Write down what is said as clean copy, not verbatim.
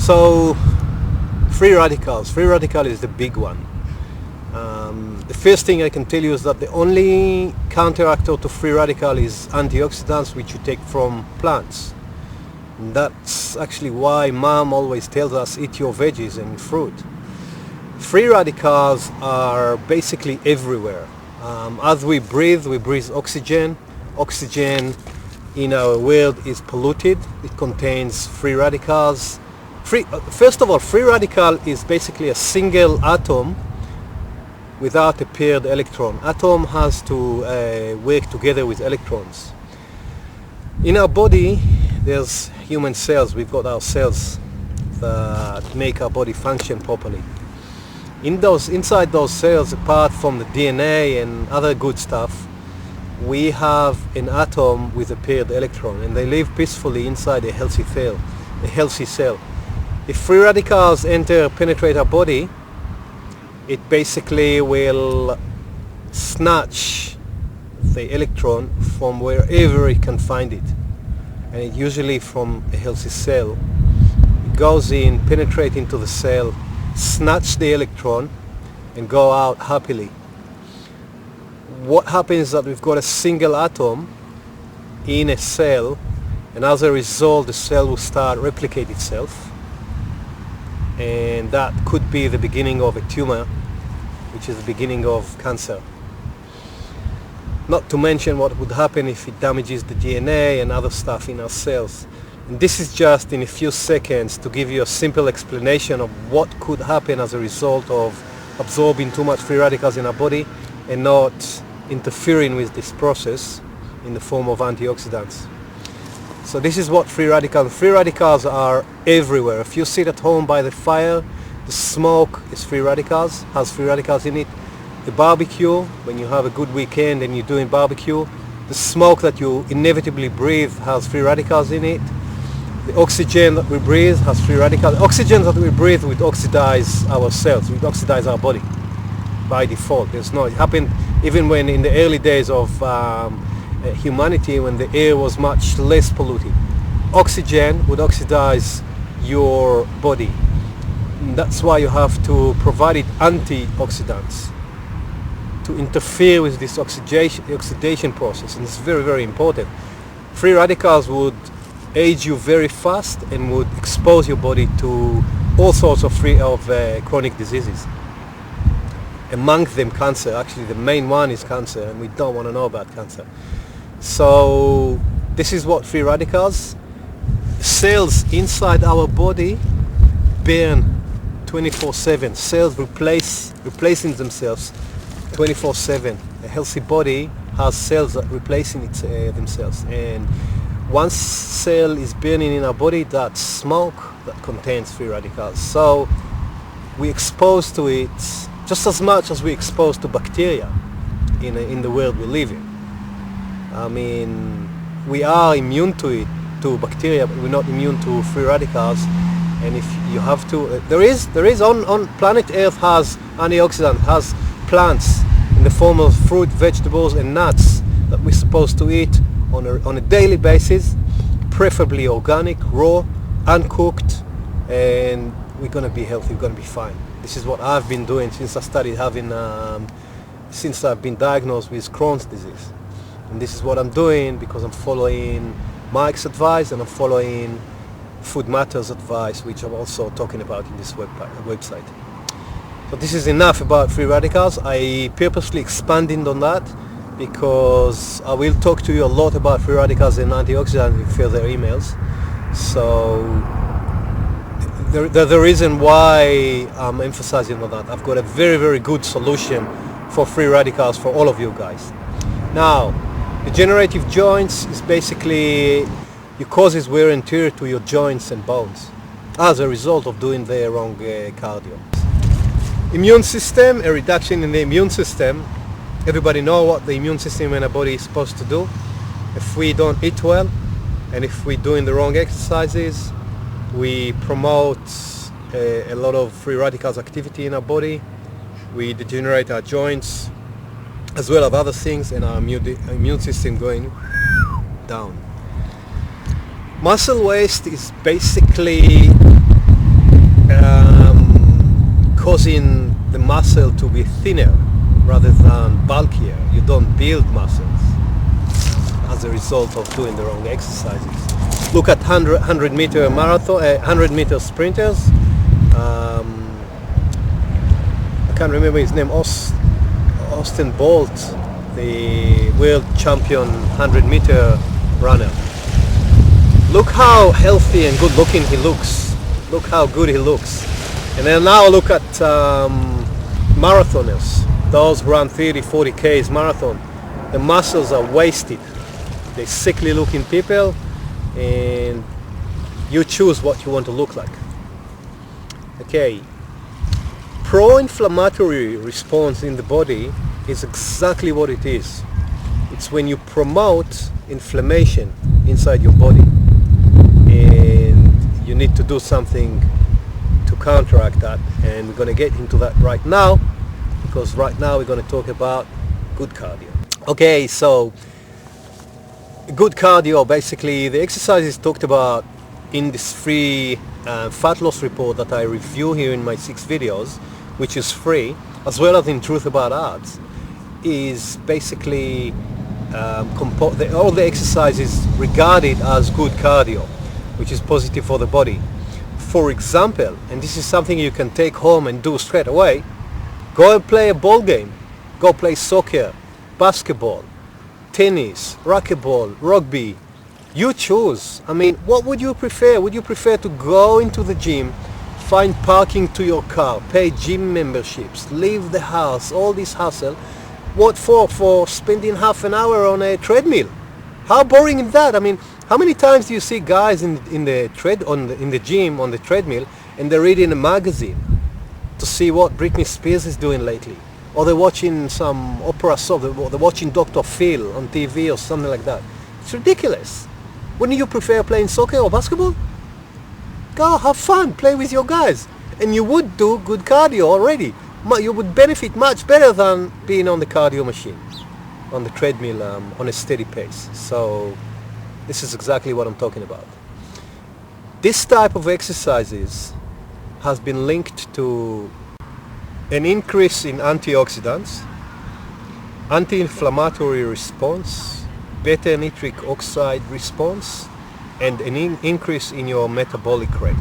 So, free radicals. Free radical is the big one. The first thing I can tell you is that the only counteractor to free radical is antioxidants, which you take from plants. And that's actually why mom always tells us eat your veggies and fruit. Free radicals are basically everywhere. As we breathe oxygen. Oxygen in our world is polluted. It contains free radicals. First of all, free radical is basically a single atom without a paired electron. Atom has to work together with electrons. In our body, there's human cells. We've got our cells that make our body function properly. Inside those cells, apart from the DNA and other good stuff, we have an atom with a paired electron, and they live peacefully inside a healthy cell. If free radicals penetrate our body, it basically will snatch the electron from wherever it can find it, and it usually from a healthy cell. It goes in, penetrate into the cell, snatch the electron, and go out happily. What happens is that we've got a single atom in a cell, and as a result the cell will start replicate itself, and that could be the beginning of a tumor, which is the beginning of cancer. Not to mention what would happen if it damages the DNA and other stuff in our cells. And this is just in a few seconds to give you a simple explanation of what could happen as a result of absorbing too much free radicals in our body and not interfering with this process in the form of antioxidants. So this is what free radicals are everywhere. If you sit at home by the fire, the smoke is has free radicals in it. The barbecue, when you have a good weekend and you're doing barbecue, the smoke that you inevitably breathe has free radicals in it. The oxygen that we breathe has free radicals. Oxygen that we breathe would oxidize our cells, would oxidize our body by default. It happened even when in the early days of humanity, when the air was much less polluted. Oxygen would oxidize your body. And that's why you have to provide it antioxidants to interfere with this oxidation process, and it's very, very important. Free radicals would age you very fast and would expose your body to all sorts of chronic diseases. Among them cancer. Actually, the main one is cancer, and we don't want to know about cancer. So this is what free radicals. Cells inside our body burn 24/7. Cells replacing themselves 24/7. A healthy body has cells that replacing themselves, and once cell is burning in our body, that's smoke that contains free radicals. So we exposed to it just as much as we exposed to bacteria in the world we live in. I mean, we are immune to bacteria, but we're not immune to free radicals. And if you have to, there is on planet Earth has antioxidant, has plants in the form of fruit, vegetables, and nuts that we're supposed to eat on a daily basis, preferably organic, raw, uncooked, and we're gonna be healthy. We're gonna be fine. This is what I've been doing since I started since I've been diagnosed with Crohn's disease. And this is what I'm doing because I'm following Mike's advice, and I'm following Food Matters advice, which I'm also talking about in this website. So this is enough about free radicals. I purposely expanded on that because I will talk to you a lot about free radicals and antioxidants in further emails. So the reason why I'm emphasizing on that, I've got a very, very good solution for free radicals for all of you guys. Now, degenerative joints is basically it causes wear and tear to your joints and bones as a result of doing the wrong cardio. Immune system, a reduction in the immune system. Everybody know what the immune system in our body is supposed to do. If we don't eat well, and if we're doing the wrong exercises, we promote a lot of free radicals activity in our body. We degenerate our joints as well as other things, and our immune system going down. Muscle waste is basically causing the muscle to be thinner rather than bulkier. You don't build muscles as a result of doing the wrong exercises. Look at 100 meter marathon, 100 meter sprinters. I can't remember his name. Austin Bolt, the world champion 100 meter runner. Look how healthy and good looking he looks. Look how good he looks. And then now look at marathoners, those who run 30, 40 Ks marathon. The muscles are wasted. They're sickly looking people, and you choose what you want to look like. Okay. Pro-inflammatory response in the body is exactly what it is. It's when you promote inflammation inside your body, and you need to do something to counteract that, and we're going to get into that right now, because right now we're going to talk about good cardio. Okay, so good cardio, basically the exercises talked about in this free fat loss report that I review here in my 6 videos, which is free, as well as in Truth About Ads, is basically all the exercises regarded as good cardio, which is positive for the body. For example, and this is something you can take home and do straight away, go and play a ball game. Go play soccer, basketball, tennis, racquetball, rugby. You choose. I mean, what would you prefer? Would you prefer to go into the gym, find parking to your car, pay gym memberships, leave the house, all this hassle? What for? For spending half an hour on a treadmill? How boring is that? I mean, how many times do you see guys in the gym on the treadmill, and they're reading a magazine to see what Britney Spears is doing lately, or they're watching some opera song, or they're watching Dr. Phil on TV or something like that? It's ridiculous. Wouldn't you prefer playing soccer or basketball? Go have fun, play with your guys, and you would do good cardio already. You would benefit much better than being on the cardio machine, on the treadmill, on a steady pace. So this is exactly what I'm talking about. This type of exercises has been linked to an increase in antioxidants, anti-inflammatory response, beta nitric oxide response, and an increase in your metabolic rate.